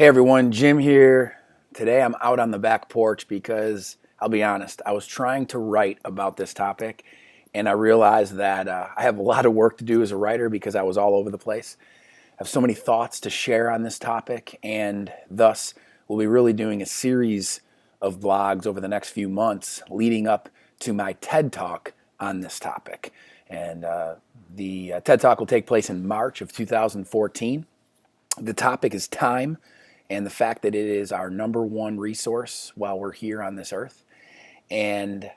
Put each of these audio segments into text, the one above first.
Hey everyone, Jim here. Today I'm out on the back porch because I'll be honest, I was trying to write about this topic and I realized that I have a lot of work to do as a writer because I was all over the place. I have so many thoughts to share on this topic, and thus we'll be really doing a series of vlogs over the next few months leading up to my TED Talk on this topic. And the TED Talk will take place in March of 2014. The topic is time and the fact that it is our number one resource while we're here on this earth. And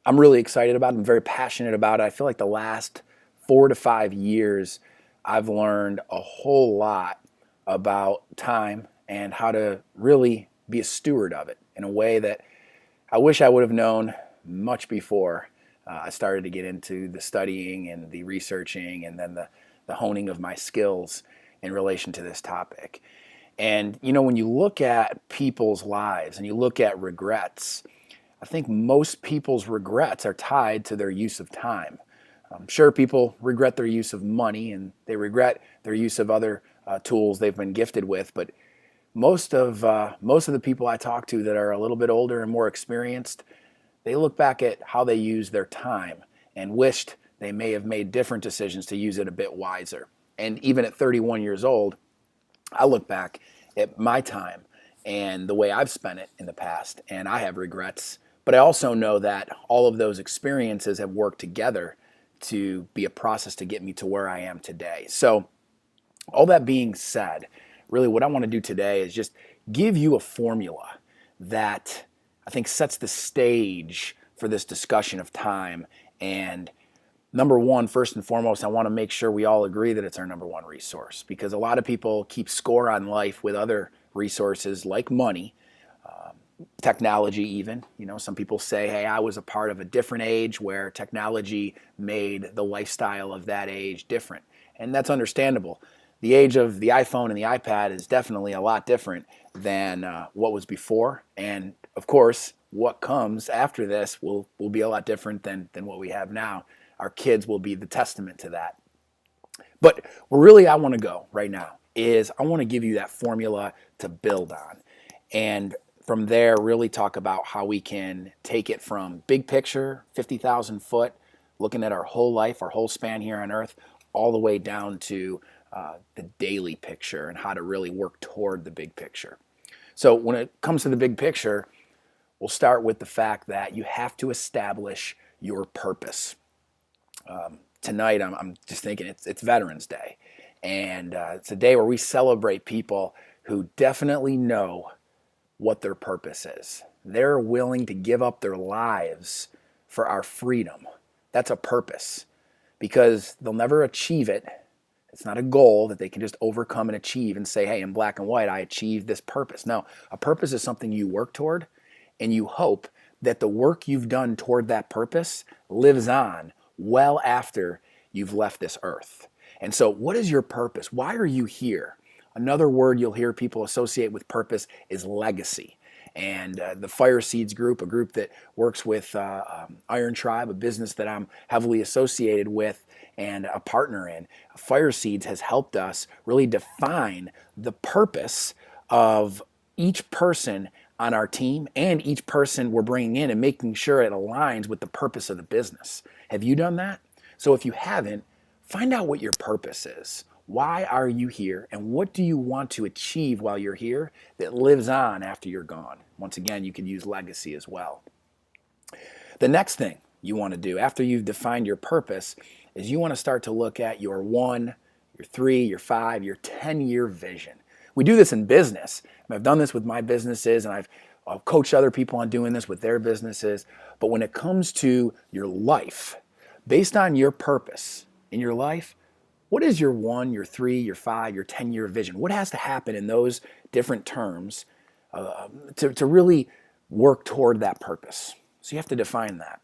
I'm really excited about it. I'm very passionate about it. I feel like the last 4 to 5 years, I've learned a whole lot about time and how to really be a steward of it in a way that I wish I would have known much before I started to get into the studying and the researching and then the honing of my skills in relation to this topic. And, you know, when you look at people's lives and you look at regrets, I think most people's regrets are tied to their use of time. I'm sure people regret their use of money and they regret their use of other tools they've been gifted with. But most of the people I talk to that are a little bit older and more experienced, they look back at how they used their time and wished they may have made different decisions to use it a bit wiser. And even at 31 years old, I look back at my time and the way I've spent it in the past, and I have regrets. But I also know that all of those experiences have worked together to be a process to get me to where I am today. So all that being said, really what I want to do today is just give you a formula that I think sets the stage for this discussion of time. And number one, first and foremost, I want to make sure we all agree that it's our number one resource, because a lot of people keep score on life with other resources like money, technology even. You know, some people say, hey, I was a part of a different age where technology made the lifestyle of that age different. And that's understandable. The age of the iPhone and the iPad is definitely a lot different than what was before. And of course, what comes after this will be a lot different than what we have now. Our kids will be the testament to that. But where really I want to go right now is I want to give you that formula to build on. And from there, really talk about how we can take it from big picture, 50,000 foot, looking at our whole life, our whole span here on Earth, all the way down to the daily picture and how to really work toward the big picture. So when it comes to the big picture, we'll start with the fact that you have to establish your purpose. Tonight, I'm just thinking it's Veterans Day, and it's a day where we celebrate people who definitely know what their purpose is. They're willing to give up their lives for our freedom. That's a purpose, because they'll never achieve it. It's not a goal that they can just overcome and achieve and say, hey, in black and white, I achieved this purpose. No, a purpose is something you work toward, and you hope that the work you've done toward that purpose lives on well after you've left this earth. And so what is your purpose? Why are you here? Another word you'll hear people associate with purpose is legacy. And the Fire Seeds group, a group that works with Iron Tribe, a business that I'm heavily associated with and a partner in, Fire Seeds has helped us really define the purpose of each person on our team and each person we're bringing in, and making sure it aligns with the purpose of the business. Have you done that? So if you haven't, find out what your purpose is. Why are you here, and what do you want to achieve while you're here that lives on after you're gone? Once again, you can use legacy as well. The next thing you want to do after you've defined your purpose is you want to start to look at your 1, your 3, your 5, your 10-year vision. We do this in business. I've done this with my businesses, and I've coached other people on doing this with their businesses. But when it comes to your life, based on your purpose in your life, what is your 1, your 3, your 5, your 10-year vision? What has to happen in those different terms to really work toward that purpose? So you have to define that.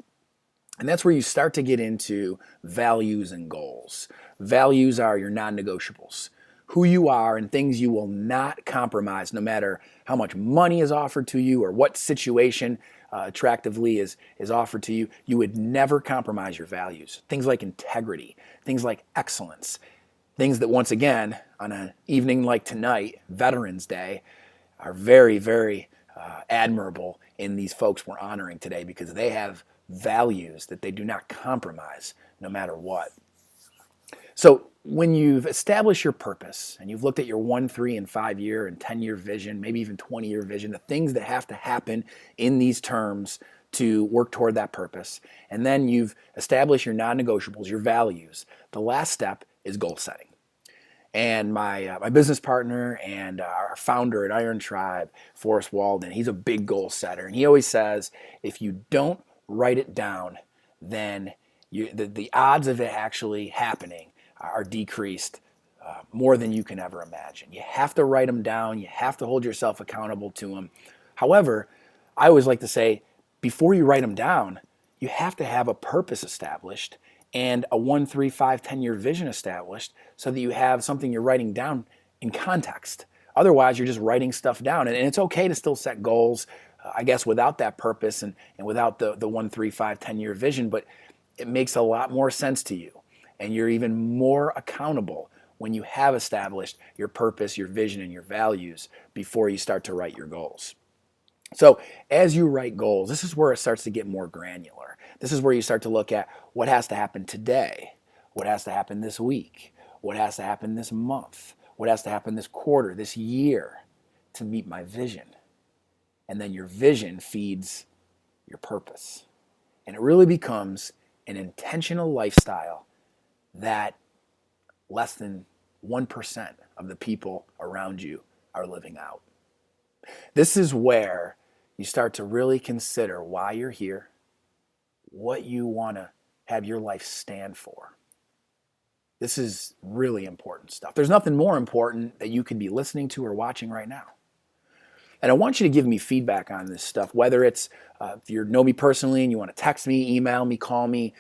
And that's where you start to get into values and goals. Values are your non-negotiables. Who you are and things you will not compromise, no matter how much money is offered to you or what situation attractively is offered to you. You would never compromise your values. Things like integrity, things like excellence. Things that, once again, on an evening like tonight, Veterans Day, are very, very admirable in these folks we're honoring today, because they have values that they do not compromise no matter what. So when you've established your purpose and you've looked at your 1, 3, and 5-year and 10-year vision, maybe even 20-year vision, the things that have to happen in these terms to work toward that purpose, and then you've established your non-negotiables, your values, the last step is goal setting. And my business partner and our founder at Iron Tribe, Forrest Walden, he's a big goal setter. And he always says, if you don't write it down, then the odds of it actually happening are decreased more than you can ever imagine. You have to write them down. You have to hold yourself accountable to them. However, I always like to say, before you write them down, you have to have a purpose established and a 1, 3, 5, 10-year vision established, so that you have something you're writing down in context. Otherwise, you're just writing stuff down. And it's okay to still set goals, I guess, without that purpose and without the 1, 3, 5, 10-year vision, but it makes a lot more sense to you. And you're even more accountable when you have established your purpose, your vision, and your values before you start to write your goals. So as you write goals, this is where it starts to get more granular. This is where you start to look at what has to happen today, what has to happen this week, what has to happen this month, what has to happen this quarter, this year to meet my vision. And then your vision feeds your purpose. And it really becomes an intentional lifestyle that less than 1% of the people around you are living out. This is where you start to really consider why you're here, what you want to have your life stand for. This is really important stuff. There's nothing more important that you could be listening to or watching right now. And I want you to give me feedback on this stuff, whether it's if you know me personally and you want to text me, email me, call me,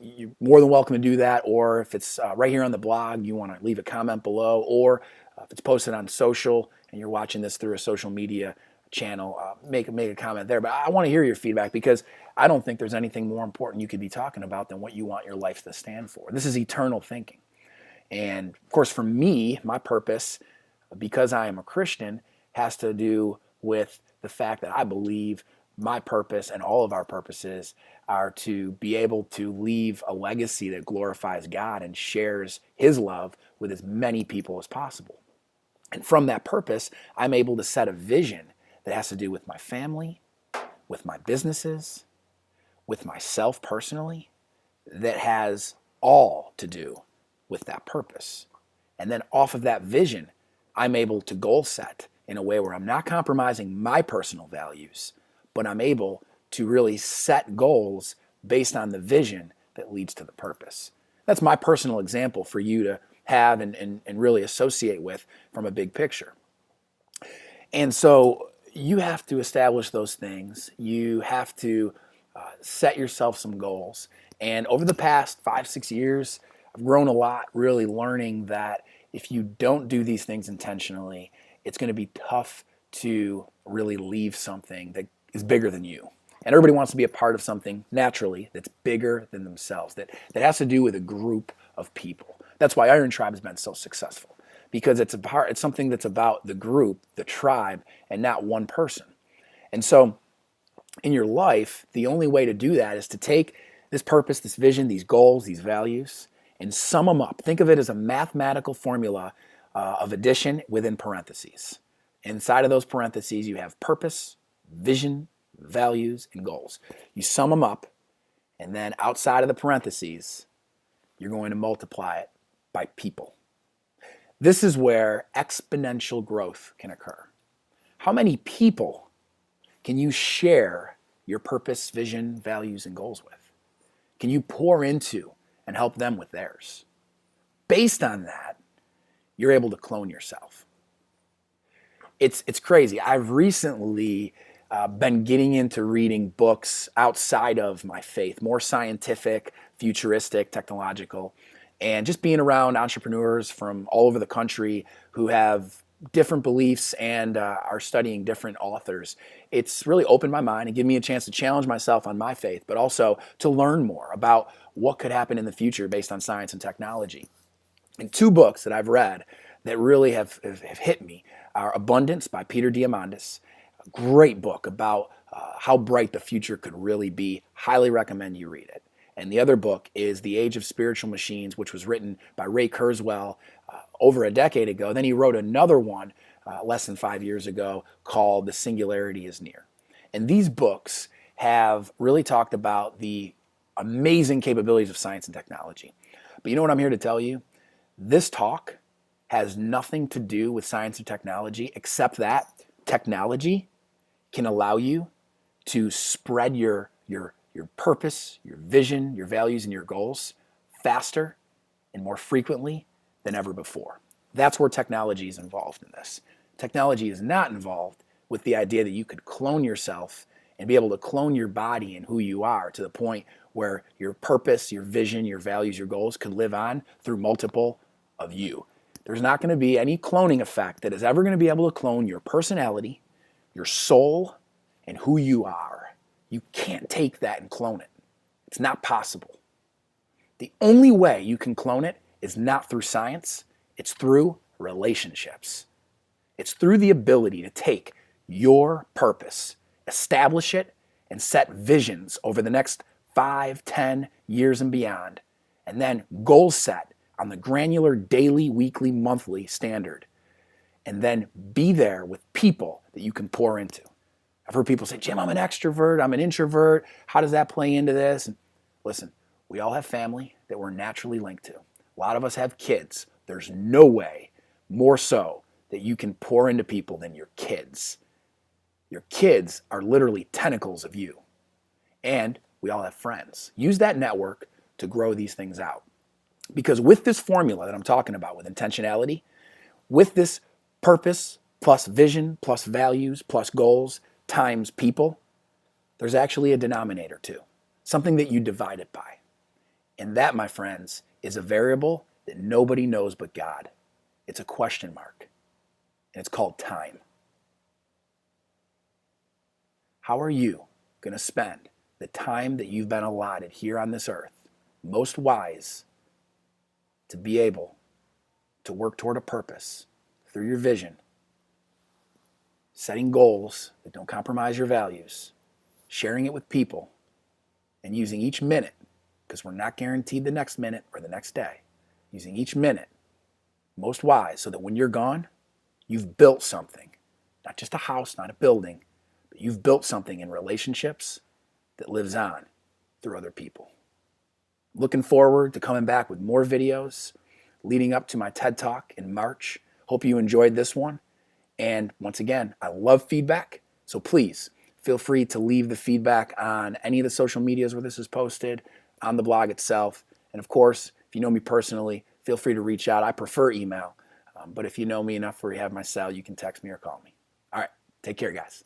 you're more than welcome to do that. Or if it's right here on the blog, you want to leave a comment below, or if it's posted on social and you're watching this through a social media channel, make a comment there. But I want to hear your feedback, because I don't think there's anything more important you could be talking about than what you want your life to stand for. This is eternal thinking. And of course, for me, my purpose, because I am a Christian, has to do with the fact that I believe my purpose and all of our purposes are to be able to leave a legacy that glorifies God and shares His love with as many people as possible. And from that purpose, I'm able to set a vision that has to do with my family, with my businesses, with myself personally, that has all to do with that purpose. And then off of that vision, I'm able to goal set in a way where I'm not compromising my personal values, but I'm able to really set goals based on the vision that leads to the purpose. That's my personal example for you to have and really associate with from a big picture. And so you have to establish those things. You have to set yourself some goals. And over the past 5, 6 years, I've grown a lot, really learning that if you don't do these things intentionally, it's going to be tough to really leave something that is bigger than you. And everybody wants to be a part of something naturally that's bigger than themselves, that has to do with a group of people. That's why Iron Tribe has been so successful, because it's something that's about the group, the tribe, and not one person. And so in your life, the only way to do that is to take this purpose, this vision, these goals, these values, and sum them up. Think of it as a mathematical formula of addition within parentheses. Inside of those parentheses, you have purpose, vision, values, and goals. You sum them up, and then outside of the parentheses, you're going to multiply it by people. This is where exponential growth can occur. How many people can you share your purpose, vision, values, and goals with? Can you pour into and help them with theirs? Based on that, you're able to clone yourself. It's crazy. I've recently been getting into reading books outside of my faith, more scientific, futuristic, technological, and just being around entrepreneurs from all over the country who have different beliefs and are studying different authors. It's really opened my mind and given me a chance to challenge myself on my faith, but also to learn more about what could happen in the future based on science and technology. And two books that I've read that really have hit me are Abundance by Peter Diamandis, a great book about how bright the future could really be. Highly recommend you read it. And the other book is The Age of Spiritual Machines, which was written by Ray Kurzweil over a decade ago. Then he wrote another one less than 5 years ago called The Singularity is Near. And these books have really talked about the amazing capabilities of science and technology. But you know what I'm here to tell you? This talk has nothing to do with science or technology, except that technology can allow you to spread your purpose, your vision, your values, and your goals faster and more frequently than ever before. That's where technology is involved in this. Technology is not involved with the idea that you could clone yourself and be able to clone your body and who you are to the point where your purpose, your vision, your values, your goals could live on through multiple of you. There's not going to be any cloning effect that is ever going to be able to clone your personality, your soul, and who you are. You can't take that and clone it. It's not possible. The only way you can clone it is not through science, it's through relationships. It's through the ability to take your purpose, establish it, and set visions over the next 5, 10 years and beyond, and then goals set on the granular daily, weekly, monthly standard, and then be there with people that you can pour into. I've heard people say, Jim, I'm an extrovert, I'm an introvert, how does that play into this? And listen, we all have family that we're naturally linked to. A lot of us have kids. There's no way more so that you can pour into people than your kids. Your kids are literally tentacles of you. And we all have friends. Use that network to grow these things out. Because with this formula that I'm talking about, with intentionality, with this purpose plus vision plus values plus goals times people, there's actually a denominator too. Something that you divide it by. And that, my friends, is a variable that nobody knows but God. It's a question mark. And it's called time. How are you going to spend the time that you've been allotted here on this earth most wise to be able to work toward a purpose through your vision, setting goals that don't compromise your values, sharing it with people, and using each minute, because we're not guaranteed the next minute or the next day, using each minute most wise so that when you're gone, you've built something. Not just a house, not a building, but you've built something in relationships that lives on through other people. Looking forward to coming back with more videos leading up to my TED Talk in March. Hope you enjoyed this one. And once again, I love feedback, so please feel free to leave the feedback on any of the social medias where this is posted, on the blog itself. And of course, if you know me personally, feel free to reach out. I prefer email, but if you know me enough where you have my cell, you can text me or call me. All right, take care, guys.